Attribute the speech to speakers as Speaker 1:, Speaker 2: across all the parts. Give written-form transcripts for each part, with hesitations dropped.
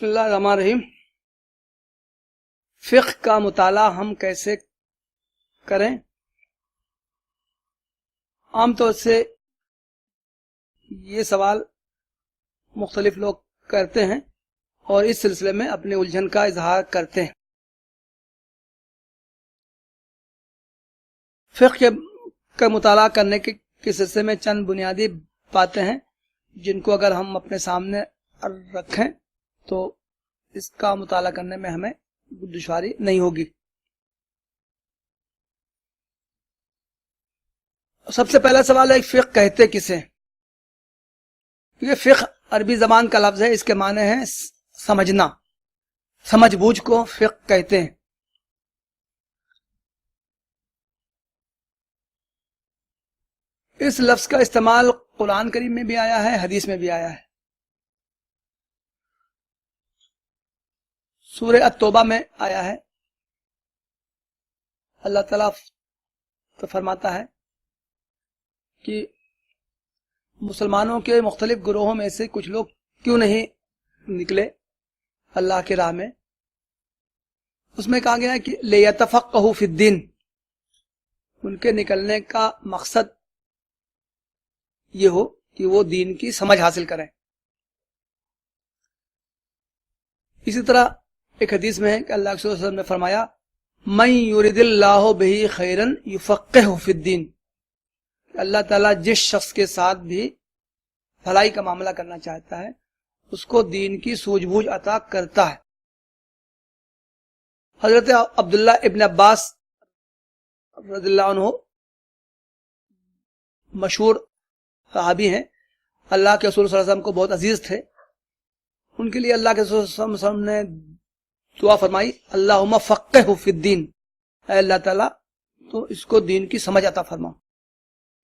Speaker 1: بسم اللہ الرحمن الرحیم۔ فقہ کا مطالعہ ہم کیسے کریں؟ عام طور سے یہ سوال مختلف لوگ کرتے ہیں اور اس سلسلے میں اپنے الجھن کا اظہار کرتے ہیں۔ فقہ کا مطالعہ کرنے کے سلسلے میں چند بنیادی باتیں ہیں جن کو اگر ہم اپنے سامنے رکھیں تو اس کا مطالعہ کرنے میں ہمیں دشواری نہیں ہوگی۔ سب سے پہلا سوال ہے فقہ کہتے کسے؟ یہ فقہ عربی زبان کا لفظ ہے، اس کے معنی ہے سمجھنا، سمجھ بوجھ کو فقہ کہتے ہیں۔ اس لفظ کا استعمال قرآن کریم میں بھی آیا ہے، حدیث میں بھی آیا ہے۔ سورہ التوبہ میں آیا ہے، اللہ تعالیٰ تو فرماتا ہے کہ مسلمانوں کے مختلف گروہوں میں سے کچھ لوگ کیوں نہیں نکلے اللہ کی راہ میں۔ اس میں کہا گیا ہے کہ لِيَتَفَقَّهُوا فِي الدِّينِ، ان کے نکلنے کا مقصد یہ ہو کہ وہ دین کی سمجھ حاصل کریں۔ اسی طرح ایک حدیث میں ہے کہ اللہ کے رسول نے فرمایا مَن يُرِدِ اللَّهُ بِهِ خَيْرًا يُفَقِّهُ فِي الدِّينِ، اللہ تعالیٰ جس شخص کے ساتھ بھی بھلائی کا معاملہ کرنا چاہتا ہے اس کو دین کی سوجھ بوجھ عطا کرتا ہے۔ حضرت عبداللہ ابن عباس رضی اللہ عنہ مشہور صحابی ہیں، اللہ کے رسول صلی اللہ علیہ وسلم کو بہت عزیز تھے۔ ان کے لیے اللہ کے رسول صلی اللہ علیہ وسلم نے دعا فرمائی اللہم فقہہ فی الدین، اے اللہ تعالیٰ تو اس کو دین کی سمجھ عطا فرما۔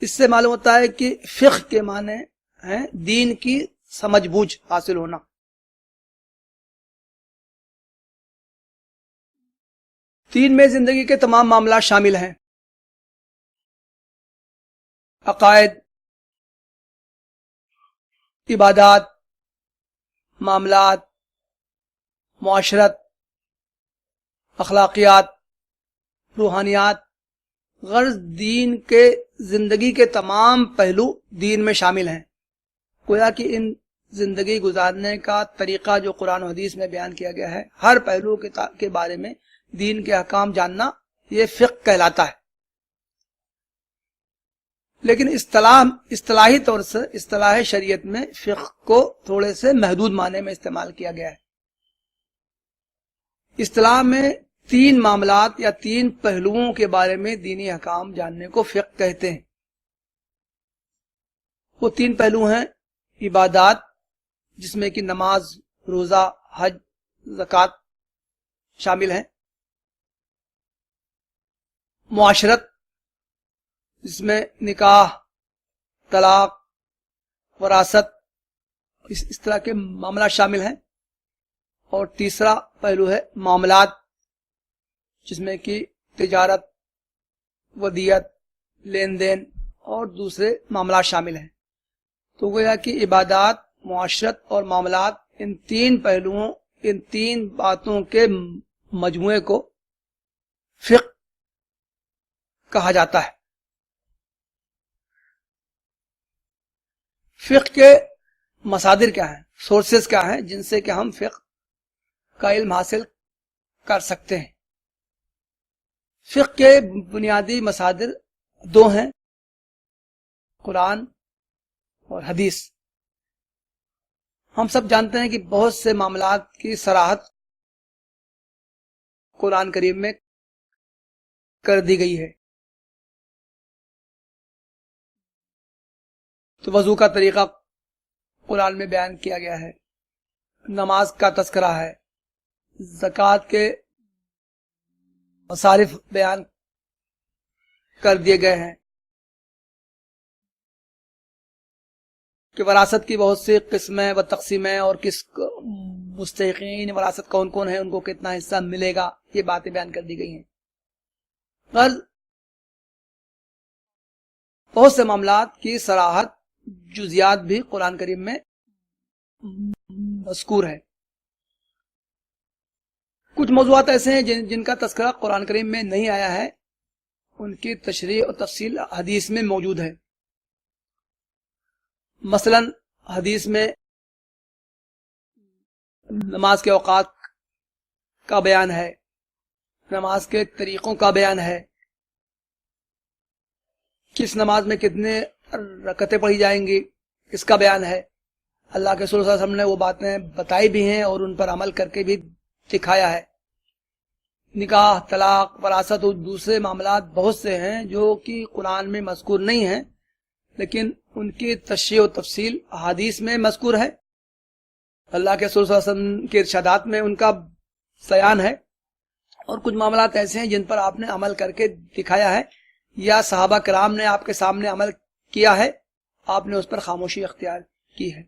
Speaker 1: اس سے معلوم ہوتا ہے کہ فقہ کے معنی ہیں دین کی سمجھ بوجھ حاصل ہونا۔ دین میں زندگی کے تمام معاملات شامل ہیں، عقائد، عبادات، معاملات، معاشرت، اخلاقیات، روحانیات، غرض دین کے زندگی کے تمام پہلو دین میں شامل ہیں۔ گویا کہ ان زندگی گزارنے کا طریقہ جو قرآن و حدیث میں بیان کیا گیا ہے، ہر پہلو کے بارے میں دین کے احکام جاننا یہ فقہ کہلاتا ہے۔ لیکن اصطلاحی طور سے اصطلاح شریعت میں فقہ کو تھوڑے سے محدود معنی میں استعمال کیا گیا ہے۔ اصطلاح میں تین معاملات یا تین پہلوؤں کے بارے میں دینی احکام جاننے کو فقہ کہتے ہیں۔ وہ تین پہلو ہیں عبادات، جس میں کہ نماز، روزہ، حج، زکوٰۃ شامل ہیں۔ معاشرت، جس میں نکاح، طلاق، وراثت، اس طرح کے معاملات شامل ہیں۔ اور تیسرا پہلو ہے معاملات، جس میں کہ تجارت، ودیعت، لین دین اور دوسرے معاملات شامل ہیں۔ تو گویا کہ عبادات، معاشرت اور معاملات، ان تین پہلوؤں، ان تین باتوں کے مجموعے کو فقہ کہا جاتا ہے۔ فقہ کے مصادر کیا ہیں، سورسز کیا ہیں جن سے کہ ہم فقہ کا علم حاصل کر سکتے ہیں؟ فقہ کے بنیادی مصادر دو ہیں، قرآن اور حدیث۔ ہم سب جانتے ہیں کہ بہت سے معاملات کی صراحت قرآن کریم میں کر دی گئی ہے۔ تو وضو کا طریقہ قرآن میں بیان کیا گیا ہے، نماز کا تذکرہ ہے، زکوٰۃ کے مصارف بیان کر دیے گئے ہیں، کہ وراثت کی بہت سی قسمیں و تقسیمیں اور کس مستحقین وراثت کون کون ہیں، ان کو کتنا حصہ ملے گا، یہ باتیں بیان کر دی گئی ہیں۔ غرض بہت سے معاملات کی صراحت، جزیات بھی قرآن کریم میں مذکور ہے۔ کچھ موضوعات ایسے ہیں جن کا تذکرہ قرآن کریم میں نہیں آیا ہے، ان کی تشریح اور تفصیل حدیث میں موجود ہے. مثلا حدیث میں نماز کے اوقات کا بیان ہے، نماز کے طریقوں کا بیان ہے، کس نماز میں کتنے رکعتیں پڑھی جائیں گی اس کا بیان ہے. اللہ کے رسول صلی اللہ علیہ وسلم نے وہ باتیں بتائی بھی ہیں اور ان پر عمل کر کے بھی دکھایا ہے. نکاح، طلاق، وراثت اور دوسرے معاملات بہت سے ہیں جو کہ قرآن میں مذکور نہیں ہیں، لیکن ان کی تشریح و تفصیل احادیث میں مذکور ہے. اللہ کے رسول صلی اللہ علیہ وسلم کے ارشادات میں ان کا بیان ہے، اور کچھ معاملات ایسے ہیں جن پر آپ نے عمل کر کے دکھایا ہے، یا صحابہ کرام نے آپ کے سامنے عمل کیا ہے، آپ نے اس پر خاموشی اختیار کی ہے.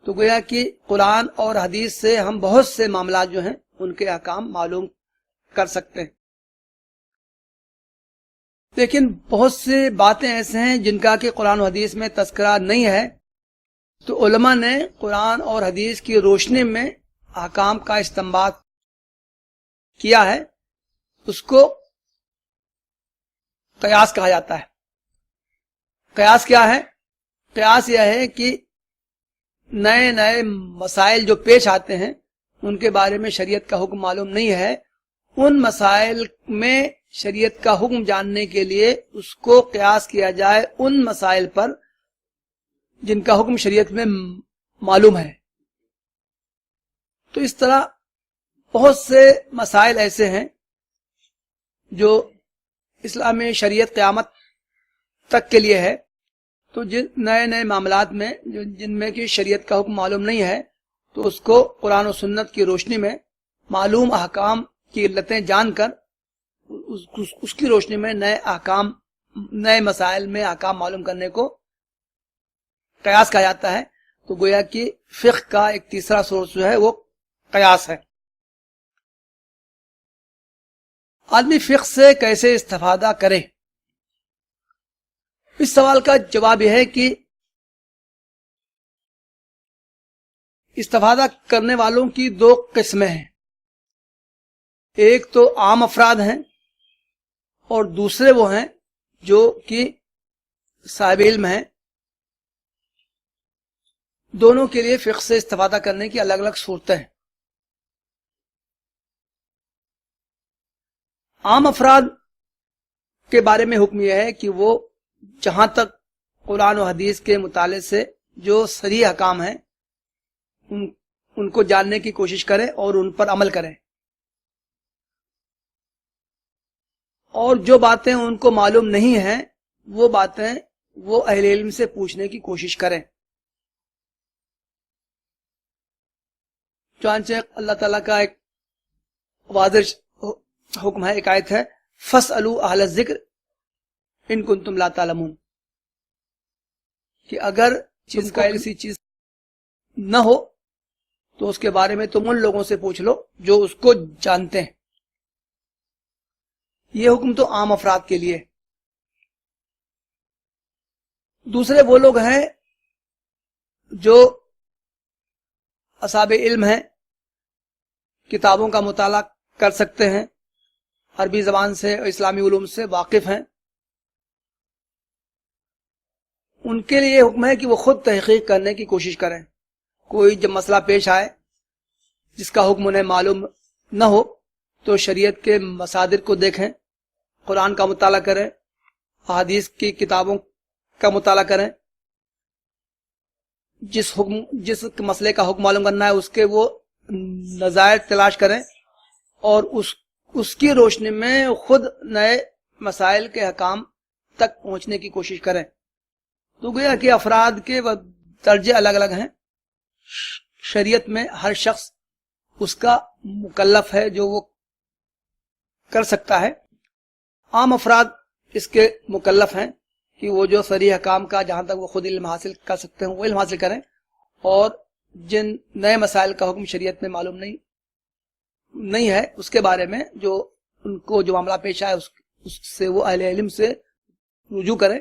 Speaker 1: تو گویا کہ قرآن اور حدیث سے ہم بہت سے معاملات جو ہیں ان کے احکام معلوم کر سکتے ہیں. لیکن بہت سے باتیں ایسے ہیں جن کا کہ قرآن و حدیث میں تذکرہ نہیں ہے، تو علماء نے قرآن اور حدیث کی روشنی میں احکام کا استنباط کیا ہے. اس کو قیاس کہا جاتا ہے. قیاس کیا ہے؟ قیاس یہ ہے کہ نئے نئے مسائل جو پیش آتے ہیں ان کے بارے میں شریعت کا حکم معلوم نہیں ہے، ان مسائل میں شریعت کا حکم جاننے کے لیے اس کو قیاس کیا جائے ان مسائل پر جن کا حکم شریعت میں معلوم ہے. تو اس طرح بہت سے مسائل ایسے ہیں جو اسلامی شریعت قیامت تک کے لیے ہے. تو جن نئے نئے معاملات میں جن میں کہ شریعت کا حکم معلوم نہیں ہے، تو اس کو قرآن و سنت کی روشنی میں معلوم احکام کی علتیں جان کر اس کی روشنی میں نئے مسائل میں احکام معلوم کرنے کو قیاس کہا جاتا ہے. تو گویا کہ فقہ کا ایک تیسرا سورس جو ہے وہ قیاس ہے. آدمی فقہ سے کیسے استفادہ کرے؟ اس سوال کا جواب یہ ہے کہ استفادہ کرنے والوں کی دو قسمیں ہیں. ایک تو عام افراد ہیں اور دوسرے وہ ہیں جو کہ صاحب علم ہیں. دونوں کے لیے فقہ سے استفادہ کرنے کی الگ الگ صورتیں ہیں. عام افراد کے بارے میں حکم یہ ہے کہ وہ جہاں تک قرآن و حدیث کے مطالعے سے جو صریح احکام ہیں ان کو جاننے کی کوشش کریں اور ان پر عمل کریں، اور جو باتیں ان کو معلوم نہیں ہیں وہ باتیں وہ اہل علم سے پوچھنے کی کوشش کریں. چنانچہ اللہ تعالیٰ کا ایک واضح حکم ہے، ایک آیت ہے، فَاسْأَلُوا أَهْلَ الذِّكْرِ إِن كُنتُمْ لَا تَعْلَمُونَ، کہ اگر جس کا کسی چیز نہ ہو تو اس کے بارے میں تم ان لوگوں سے پوچھ لو جو اس کو جانتے ہیں. یہ حکم تو عام افراد کے لیے. دوسرے وہ لوگ ہیں جو اصحاب علم ہیں، کتابوں کا مطالعہ کر سکتے ہیں، عربی زبان سے اور اسلامی علوم سے واقف ہیں. ان کے لیے حکم ہے کہ وہ خود تحقیق کرنے کی کوشش کریں. کوئی جب مسئلہ پیش آئے جس کا حکم انہیں معلوم نہ ہو تو شریعت کے مصادر کو دیکھیں، قرآن کا مطالعہ کریں، احادیث کی کتابوں کا مطالعہ کریں. جس مسئلے کا حکم معلوم کرنا ہے اس کے وہ نظائر تلاش کریں اور اس کی روشنی میں خود نئے مسائل کے احکام تک پہنچنے کی کوشش کریں. تو گویا کہ افراد کے درجے الگ الگ ہیں. شریعت میں ہر شخص اس کا مکلف ہے جو وہ کر سکتا ہے. عام افراد اس کے مکلف ہیں کہ وہ جو صریح احکام کا جہاں تک وہ خود علم حاصل کر سکتے ہیں وہ علم حاصل کریں، اور جن نئے مسائل کا حکم شریعت میں معلوم نہیں ہے اس کے بارے میں جو ان کو جو معاملہ پیش آئے اس سے وہ اہل علم سے رجوع کریں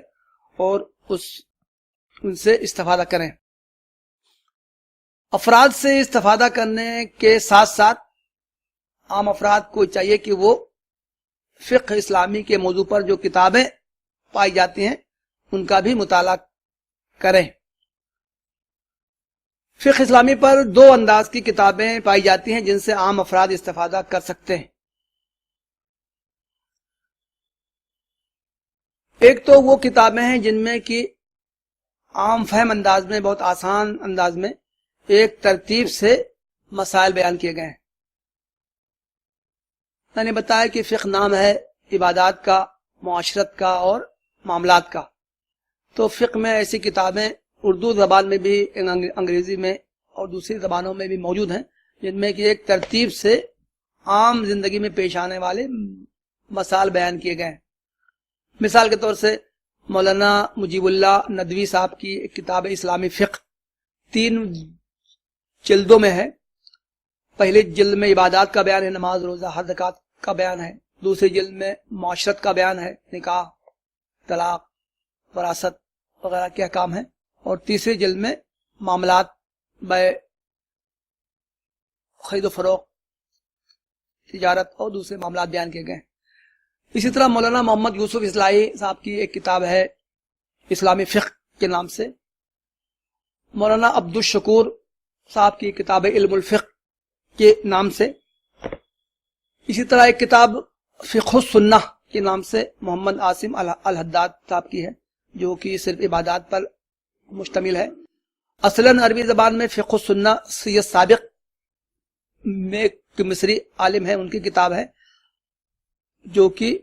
Speaker 1: اور ان سے استفادہ کریں. افراد سے استفادہ کرنے کے ساتھ ساتھ عام افراد کو چاہیے کہ وہ فقہ اسلامی کے موضوع پر جو کتابیں پائی جاتی ہیں ان کا بھی مطالعہ کریں۔ فقہ اسلامی پر دو انداز کی کتابیں پائی جاتی ہیں جن سے عام افراد استفادہ کر سکتے ہیں۔ ایک تو وہ کتابیں ہیں جن میں کہ عام فہم انداز میں، بہت آسان انداز میں ایک ترتیب سے مسائل بیان کیے گئے ہیں۔ میں نے بتایا کہ فقہ نام ہے عبادات کا، معاشرت کا اور معاملات کا، تو فقہ میں ایسی کتابیں اردو زبان میں بھی، انگریزی میں اور دوسری زبانوں میں بھی موجود ہیں جن میں کہ ایک ترتیب سے عام زندگی میں پیش آنے والے مسائل بیان کیے گئے ہیں۔ مثال کے طور سے مولانا مجیب اللہ ندوی صاحب کی ایک کتاب اسلامی فقہ 3 جلدوں میں ہے۔ پہلی جلد میں عبادات کا بیان ہے، نماز، روزہ، حج، زکوٰۃ کا بیان ہے۔ دوسری جلد میں معاشرت کا بیان ہے، نکاح، طلاق، وراثت وغیرہ کے احکام ہیں، اور تیسری جلد میں معاملات، بیع، خرید و فروخت، تجارت اور دوسرے معاملات بیان کیے گئے ہیں۔ اسی طرح مولانا محمد یوسف اصلاحی صاحب کی ایک کتاب ہے اسلامی فقہ کے نام سے۔ مولانا عبد الشکور صاحب کی کتاب علم الفقہ کے نام سے۔ اسی طرح ایک کتاب فقہ السنہ کے نام سے محمد عاصم الحداد صاحب کی ہے جو کہ صرف عبادات پر مشتمل ہے۔ اصلاً عربی زبان میں فقہ السنہ سید سابق میں ایک مصری عالم ہے، ان کی کتاب ہے جو کہ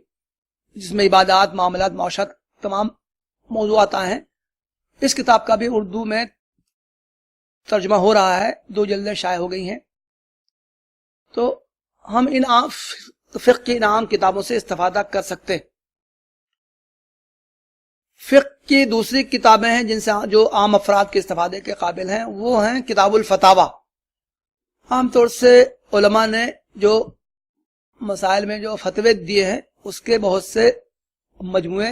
Speaker 1: جس میں عبادات، معاملات، معاشرت تمام موضوعات ہیں۔ اس کتاب کا بھی اردو میں ترجمہ ہو رہا ہے، 2 جلدیں شائع ہو گئی ہیں۔ تو ہم ان فقہ کی ان عام کتابوں سے استفادہ کر سکتے ہیں۔ فقہ کی دوسری کتابیں ہیں جن سے جو عام افراد کے استفادے کے قابل ہیں، وہ ہیں کتاب الفتاوی۔ عام طور سے علماء نے جو مسائل میں جو فتوے دیے ہیں اس کے بہت سے مجموعے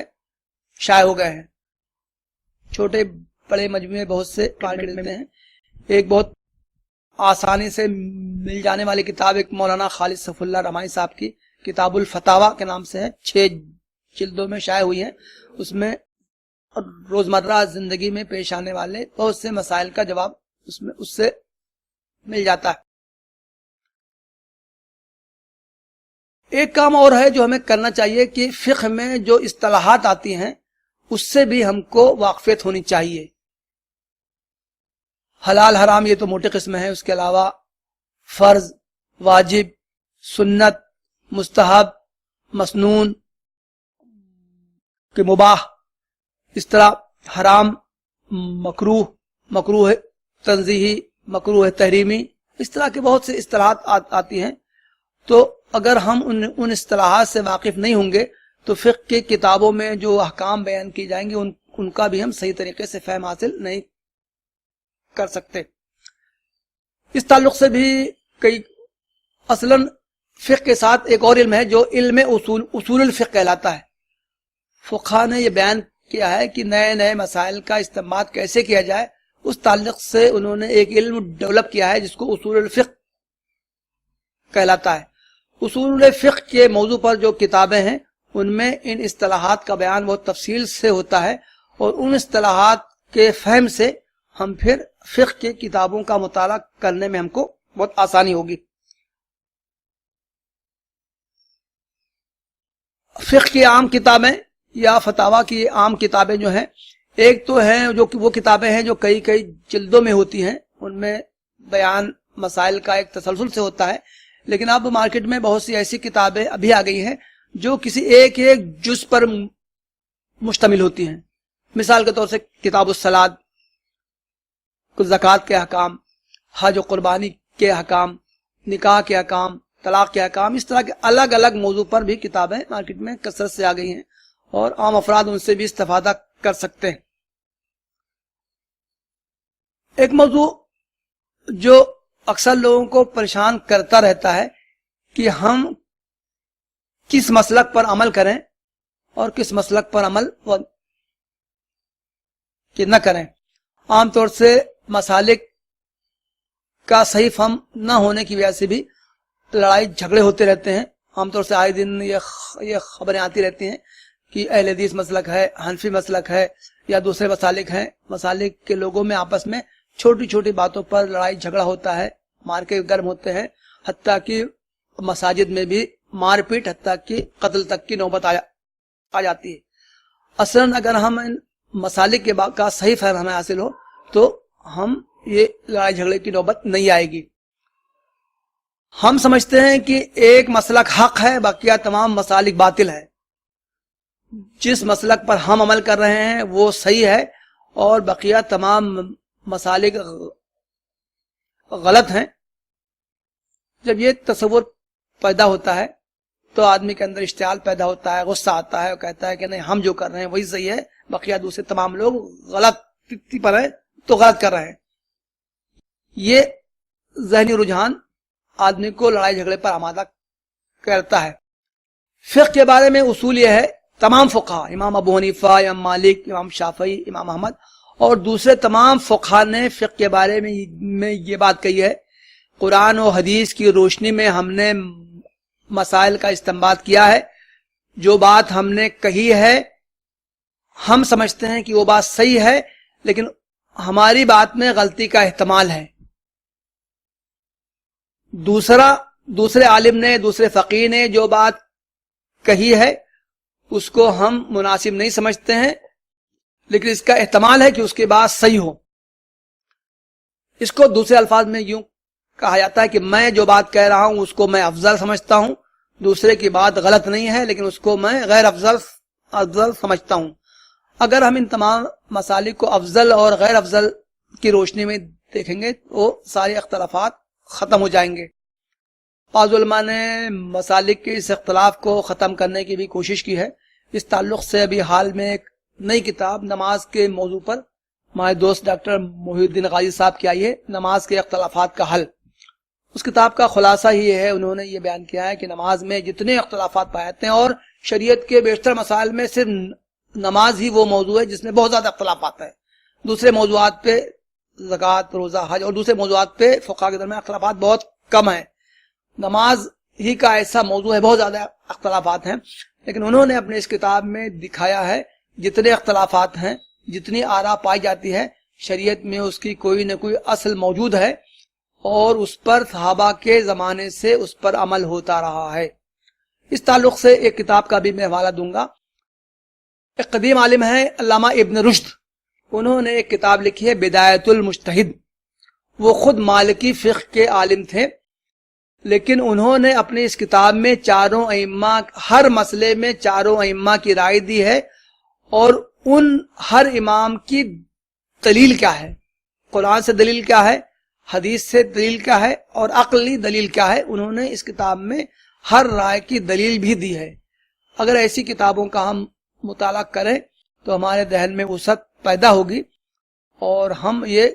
Speaker 1: شائع ہو گئے ہیں، چھوٹے بڑے مجموعے بہت سے مارکیٹ میں ہیں۔ ایک بہت آسانی سے مل جانے والی کتاب ایک مولانا خالد صف اللہ رحمانی صاحب کی کتاب الفتاوی کے نام سے ہے، 6 جلدوں میں شائع ہوئی ہیں۔ اس میں روزمرہ زندگی میں پیش آنے والے بہت سے مسائل کا جواب اس سے مل جاتا ہے۔ ایک کام اور ہے جو ہمیں کرنا چاہیے کہ فقہ میں جو اصطلاحات آتی ہیں اس سے بھی ہم کو واقفیت ہونی چاہیے۔ حلال حرام یہ تو موٹی قسم ہے، اس کے علاوہ فرض، واجب، سنت، مستحب، مسنون کہ مباح، اس طرح حرام، مکروہ، مکروہ تنزیہی، مکروہ تحریمی، اس طرح کے بہت سے اصطلاحات آتی ہیں۔ تو اگر ہم ان اصطلاحات سے واقف نہیں ہوں گے تو فقہ کی کتابوں میں جو احکام بیان کی جائیں گے ان کا بھی ہم صحیح طریقے سے فہم حاصل نہیں کر سکتے۔ اس تعلق سے بھی اصلاً فقہ کے ساتھ ایک اور علم ہے جو علم اصول الفقہ کہلاتا ہے۔ فقہاء نے یہ بیان کیا ہے کہ نئے نئے مسائل کا استنباط کیسے کیا جائے، اس تعلق سے انہوں نے ایک علم ڈیولپ کیا ہے جس کو اصول الفقہ کہلاتا ہے۔ اصول الفقہ کے موضوع پر جو کتابیں ہیں ان میں ان اصطلاحات کا بیان بہت تفصیل سے ہوتا ہے، اور ان اصطلاحات کے فہم سے ہم پھر فقہ کی کتابوں کا مطالعہ کرنے میں ہم کو بہت آسانی ہوگی۔ فقہ کی عام کتابیں یا فتاوی کی عام کتابیں جو ہیں، ایک تو ہیں جو کہ وہ کتابیں ہیں جو کئی جلدوں میں ہوتی ہیں، ان میں بیان مسائل کا ایک تسلسل سے ہوتا ہے، لیکن اب مارکیٹ میں بہت سی ایسی کتابیں ابھی آ گئی ہیں جو کسی ایک جز پر مشتمل ہوتی ہیں۔ مثال کے طور سے کتاب الصلاۃ، زکوٰۃ کے احکام، حج و قربانی کے احکام، نکاح کے احکام، طلاق کے احکام، اس طرح کے الگ الگ موضوع پر بھی کتابیں مارکیٹ میں کثرت سے آ گئی ہیں اور عام افراد ان سے بھی استفادہ کر سکتے ہیں۔ ایک موضوع جو اکثر لوگوں کو پریشان کرتا رہتا ہے کہ ہم کس مسلک پر عمل کریں اور کس مسلک پر عمل نہ کریں۔ عام طور سے مسالک کا صحیح فہم نہ ہونے کی وجہ سے بھی لڑائی جھگڑے ہوتے رہتے ہیں. عام طور سے آئے دن یہ خبریں آتی رہتی ہیں کہ اہل حدیث مسلک ہے, حنفی مسلک ہے یا دوسرے مسالک ہیں, مسالک کے لوگوں میں آپس میں چھوٹی چھوٹی باتوں پر لڑائی جھگڑا ہوتا ہے, مار کے گرم ہوتے ہیں, حتیٰ کہ مساجد میں بھی مار پیٹ, حتیٰ کہ قتل تک کی نوبت آ جاتی ہے. اصلاً اگر ہم ان مسالک کے کا صحیح فہم ہمیں حاصل ہو تو ہم یہ لڑائی جھگڑے کی نوبت نہیں آئے گی. ہم سمجھتے ہیں کہ ایک مسلک حق ہے, باقیہ تمام مسالک باطل ہے. جس مسلک پر ہم عمل کر رہے ہیں وہ صحیح ہے اور بقیہ تمام مسالک غلط ہیں. جب یہ تصور پیدا ہوتا ہے تو آدمی کے اندر اشتعال پیدا ہوتا ہے, غصہ آتا ہے, اور کہتا ہے کہ نہیں, ہم جو کر رہے ہیں وہی صحیح ہے, بقیہ دوسرے تمام لوگ غلط پر ہیں تو غلط کر رہے ہیں. یہ ذہنی رجحان آدمی کو لڑائی جھگڑے پر آمادہ کرتا ہے. فقہ کے بارے میں اصول یہ ہے, تمام فقہا, امام ابو حنیفہ, امام مالک, امام شافعی, امام احمد اور دوسرے تمام فقہا نے فقہ کے بارے میں یہ بات کہی ہے, قرآن و حدیث کی روشنی میں ہم نے مسائل کا استنباط کیا ہے. جو بات ہم نے کہی ہے ہم سمجھتے ہیں کہ وہ بات صحیح ہے, لیکن ہماری بات میں غلطی کا احتمال ہے. دوسرے عالم نے, دوسرے فقیہ نے جو بات کہی ہے اس کو ہم مناسب نہیں سمجھتے ہیں, لیکن اس کا احتمال ہے کہ اس کی بات صحیح ہو. اس کو دوسرے الفاظ میں یوں کہا جاتا ہے کہ میں جو بات کہہ رہا ہوں اس کو میں افضل سمجھتا ہوں, دوسرے کی بات غلط نہیں ہے لیکن اس کو میں غیر افضل سمجھتا ہوں. اگر ہم ان تمام مسالک کو افضل اور غیر افضل کی روشنی میں دیکھیں گے تو سارے اختلافات ختم ہو جائیں گے. بعض علماء نے مسالک کے اس اختلاف کو ختم کرنے کی بھی کوشش کی ہے. اس تعلق سے ابھی حال میں ایک نئی کتاب نماز کے موضوع پر ہمارے دوست ڈاکٹر محی الدین غازی صاحب کی آئی ہے, نماز کے اختلافات کا حل. اس کتاب کا خلاصہ ہی ہے, انہوں نے یہ بیان کیا ہے کہ نماز میں جتنے اختلافات پائے جاتے ہیں, اور شریعت کے بیشتر مسائل میں صرف نماز ہی وہ موضوع ہے جس میں بہت زیادہ اختلافات ہیں. دوسرے موضوعات پہ زکوٰۃ, روزہ, حج اور دوسرے موضوعات پہ فقہا کے درمیان اختلافات بہت کم ہیں. نماز ہی کا ایسا موضوع ہے, بہت زیادہ اختلافات ہیں. لیکن انہوں نے اپنے اس کتاب میں دکھایا ہے جتنے اختلافات ہیں, جتنی آراء پائی جاتی ہے, شریعت میں اس کی کوئی نہ کوئی اصل موجود ہے اور اس پر صحابہ کے زمانے سے اس پر عمل ہوتا رہا ہے. اس تعلق سے ایک کتاب کا بھی میں حوالہ دوں گا. ایک قدیم عالم ہے علامہ ابن رشد, انہوں نے ایک کتاب لکھی ہے بدایت المجتہد. وہ خود مالکی فقہ کے عالم تھے, لیکن انہوں نے اپنی اس کتاب میں چاروں ائمہ, ہر مسئلے میں چاروں ائمہ کی رائے دی ہے, اور ان ہر امام کی دلیل کیا ہے, قرآن سے دلیل کیا ہے, حدیث سے دلیل کیا ہے, اور عقلی دلیل کیا ہے, انہوں نے اس کتاب میں ہر رائے کی دلیل بھی دی ہے. اگر ایسی کتابوں کا ہم مطالعہ کریں تو ہمارے ذہن میں وسعت پیدا ہوگی اور ہم یہ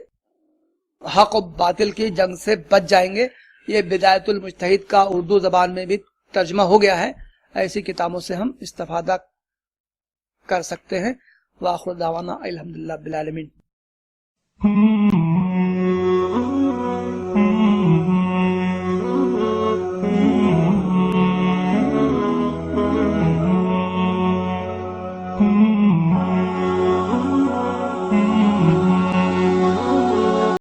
Speaker 1: حق و باطل کی جنگ سے بچ جائیں گے. یہ بدایت المجتہد کا اردو زبان میں بھی ترجمہ ہو گیا ہے, ایسی کتابوں سے ہم استفادہ کر سکتے ہیں. وآخر دعوانا الحمدللہ رب العالمین.